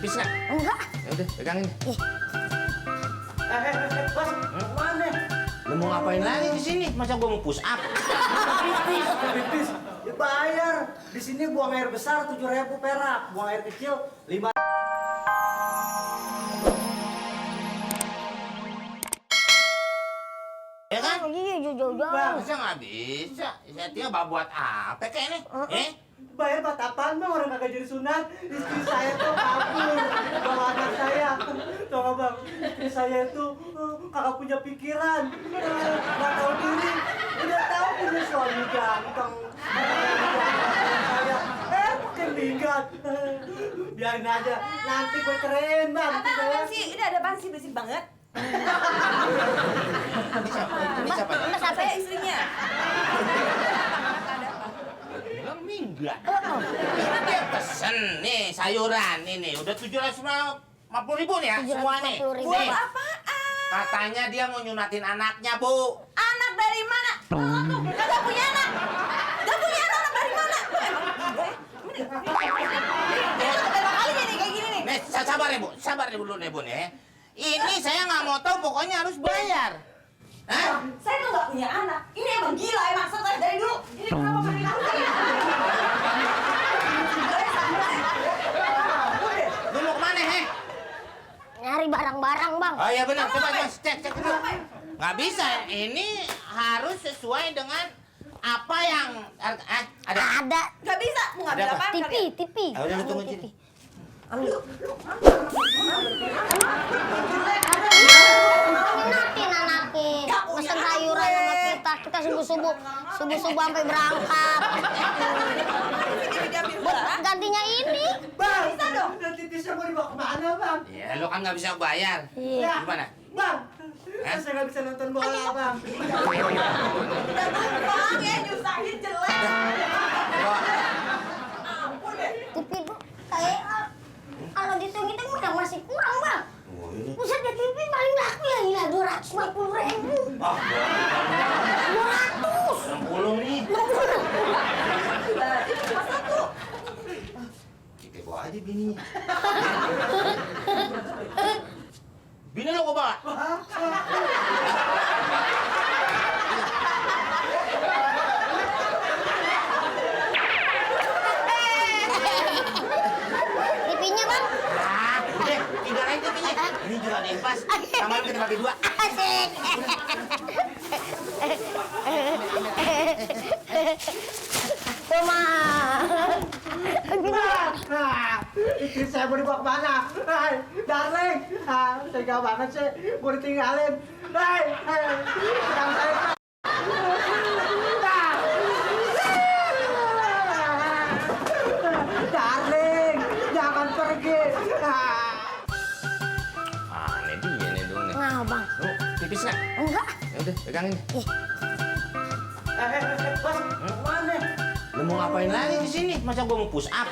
pipis nggak? Enggak. Ya udah, pegangin. Bos, mana? Lu mau ngapain lagi di sini? Masa gua mau push up? Pipis. Dibayar. Di sini buang air besar 7.000 perak, buang air kecil 5. Ya kan? Iya, jauh-jauh. Masa nggak bisa? Saya tinggal buat apa kayak ini? Bayar buat apaan bang? Orang kagak jadi sunat. Istri saya tuh kabur bawa anak saya. Tau gak bang? Istri saya tuh kagak punya pikiran, nggak tahu diri. Udah tahu punya suami ganteng. Saya makin minggat. Biarin aja. Nanti gue keren bang. Apaan sih? Ini ada apaan sih? Berisik banget. Ini siapa? Mas apa Saya istrinya. Bilang minggat. Ini dia pesen nih sayuran ini udah 750.000 nih ya semua nih. 750.000. Nih, Buat apaan? katanya dia mau nyunatin anaknya bu. Anak dari mana? Kagak punya anak. Gak punya anak dari mana? Ini pertama kalinya nih kayak gini nih. Nih sabar ya bu dulu nih bu nih. Ini saya nggak mau tahu pokoknya harus bayar. Hah? Saya tuh gak punya anak. Ini emang gila emang stres dari dulu. Ini kenapa makin aku kayak Lu mau kemana he? Nyari barang-barang, Bang. Oh iya benar, coba cek dulu. Nggak bisa, ini harus sesuai dengan apa yang ada. Ada. Gak bisa. Mau ngambil Ada apa? apaan kalian? TV. Ah, udah lu tunggu sini. Minatin anaknya. Pesen sayuran sama kita subuh-subuh sampai berangkat. Gantinya ini. Bang, Bisa dong. dan titisnya mau dibawa kemana bang? Ya lu kan nggak bisa bayar. Iya. Gimana? Bang, Hah? saya nggak bisa nonton bola bang. Udah gampang ya nyusahin jelek. Coba. Ampun deh. TV itu kayak kalau dihitung-hitung udah masih kurang, Bang. Oh, ini. Buset ya TV paling laku ya gila 250.000. 60 nih. Cuma satu. Kita bawa aja bininya. Bini lo kok bawa? TV-nya, Bang. Ah, udah, tinggal aja bininya. Ini juga ada yang pas. Sama kita bagi dua. Asik. Cuma. Istri saya mau dibawa kemana? Hai, darling. Tega banget sih, mau ditinggalin. Hai, yang saya. Darling, jangan pergi. Aneh dia nih dong nih. Nah, Bang. Lu pipis nggak? Enggak. Ya udah, pegangin. Bos, mana? Lu mau ngapain lagi di sini? Masa gua mau push up?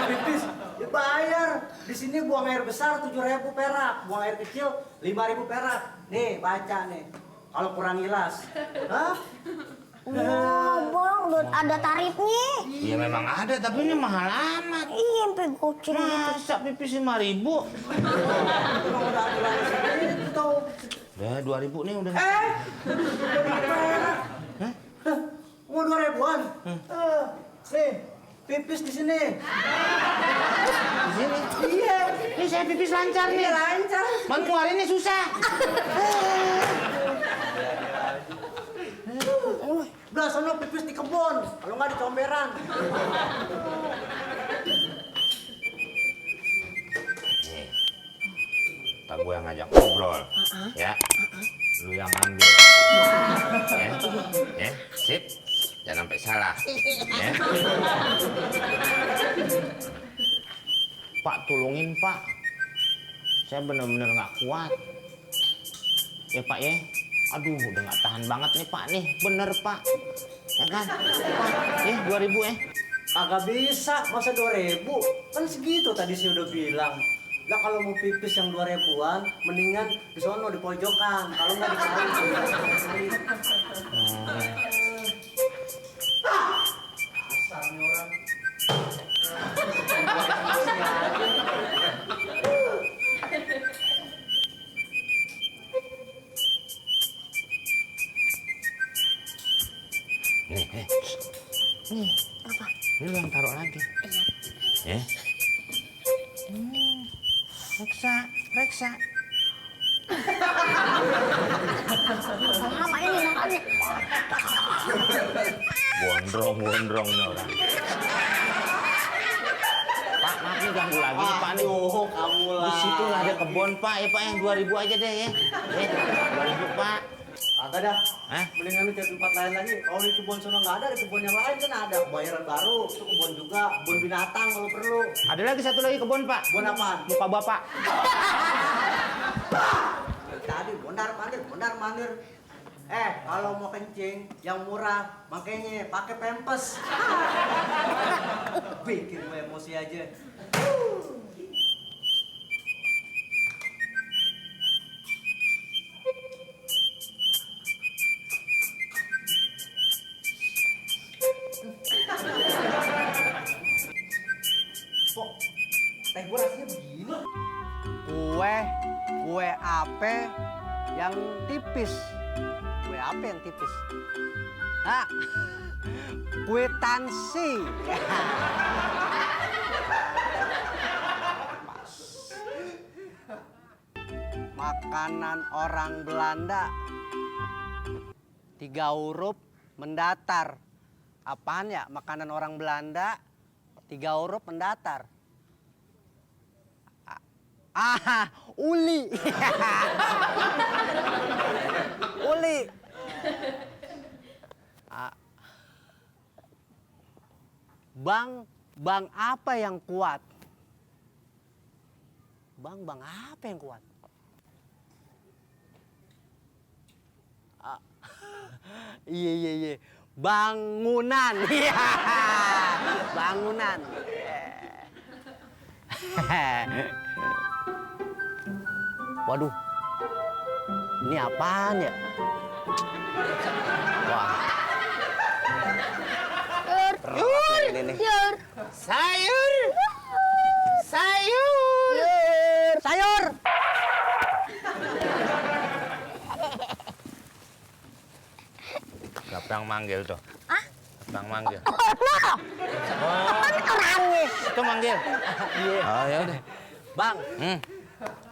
Pipis, dibayar. Di sini buang air besar 7.000 perak, buang air kecil 5.000 perak. Nih, baca nih. Kalau kurang jelas. Hah? Oh, Bang, udah ada tarifnya. Iya memang ada, tapi ini mahal amat. Iya, sampai goceng gitu. Masa pipis 5.000? Emang udah aturan itu. Udah 2.000 nih udah. Hah? Mau 2.000-an? Nih, pipis di sini. Di sini. Iya. Ini saya pipis lancar nih. Iya, lancar. Man keluarinnya susah. Udah, sono pipis di kebun. Kalau nggak di comberan. Nih. Tak gue yang ngajak ngobrol. Ya. Lu yang ambil. Ya. Sip. Jangan sampai salah. Ya. Pak, tolongin Pak. Saya benar-benar nggak kuat. Ya Pak ya. Aduh, udah nggak tahan banget nih Pak nih. Bener Pak. Ya kan? Pak, ya 2.000 ya. Agak bisa, masa 2.000? Kan segitu tadi saya udah bilang. Lah kalau mau pipis yang 2.000-an, mendingan di sono di pojokan. Kalau nggak di kali. Asal nih orang. Nih, Apa? ini yang taruh lagi. Iya. Reksa, reksa. Lama ini makannya. Gondrong nih orang. Pak, maaf nih ganggu lagi nih Pak nih. Aduh, kamu lah. Di situ lah ada kebun Pak, ya Pak yang 2.000 aja deh ya. 2.000 Pak. Agak dah. Hah? Mendingan lu cari tempat lain lagi. Kalau di kebun sana nggak ada, di kebun yang lain kan ada. Bayaran baru, itu kebun juga, kebun binatang kalau perlu. Ada lagi satu lagi kebun Pak. Kebun apaan? Muka Bapak. Tadi mondar mandir. Kalau mau kencing yang murah, makanya pakai pempes. Bikin gue emosi aja. Kok teh gue rasanya begini? Kue ape yang tipis. Kue ape yang tipis? Ah, kwitansi. Pas. Makanan orang Belanda. 3 huruf mendatar. Apaan ya makanan orang Belanda? 3 huruf mendatar. Uli. Uli. Bang apa yang kuat? Bang apa yang kuat? Iya. Bangunan. Iya. Bangunan. Waduh, ini apaan ya? Wah. Berat ini. Yur. Sayur. Sayur. Siapa yang manggil tuh? Hah? Siapa yang manggil? Kan orangnya. Itu manggil. Iya. Oh ya udah. Bang,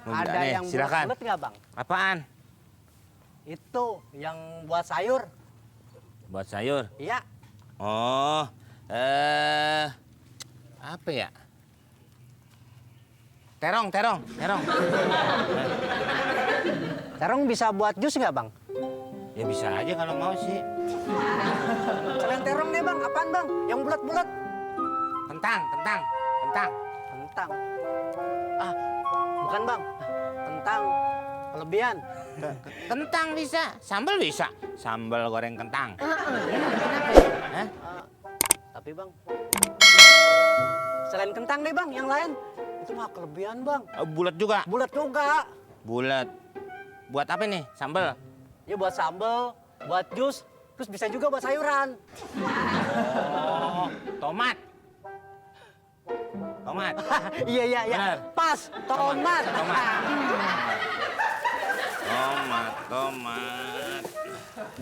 ada Nih, yang silakan. bulat nggak bang? Apaan? Itu yang buat sayur. Buat sayur. Iya. Oh, apa ya? Terong. Terong bisa buat jus nggak bang? Ya bisa aja kalau mau sih. Selain terong nih bang, apaan bang? Yang bulat-bulat? Kentang. Kentang. Ah, bukan bang. Kentang kelebihan. Kentang bisa, sambal bisa. Sambal goreng kentang. Hah? Tapi bang, selain kentang nih bang, yang lain itu mah kelebihan bang. Bulat juga. Bulat juga. Bulat. Buat apa nih? Sambal. Ya buat sambal, buat jus, terus bisa juga buat sayuran. Oh, tomat. Iya. Bener. Pas, tomat. Tomat.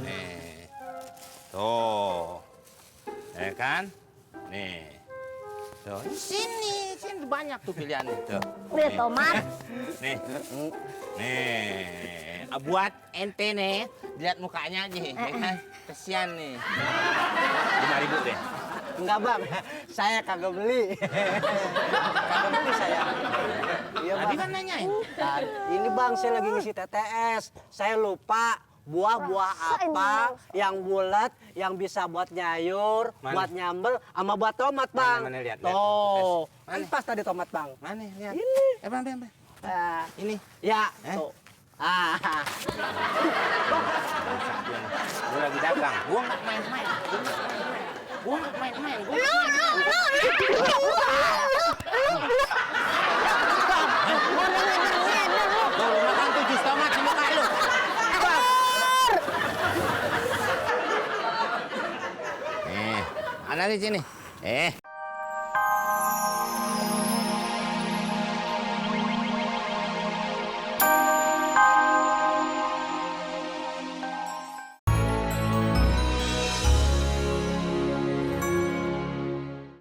Nih. Tuh. Ya kan? Nih. Tuh, sini banyak tuh pilihannya tuh. Udah tomat. Nih. Buat ente nih, lihat mukanya aja, ya kan? Kesian nih. 5.000 deh. Enggak bang, saya kagak beli. Kagak beli saya. Iya Tadi bang. kan nanyain. Ini bang, saya lagi ngisi TTS. Saya lupa buah-buah apa yang bulat, yang bisa buat nyayur, Mana? buat nyambel, sama buat tomat bang. Mana, lihat. Tuh, kan Mana? pas tadi tomat bang. Mana lihat? Ini. Bang. Ini. Ya, Eh? tuh. Gue lagi dagang. Gue nggak main-main. Tuh, lu makan tuh jus tomat di muka lu. Ada di sini.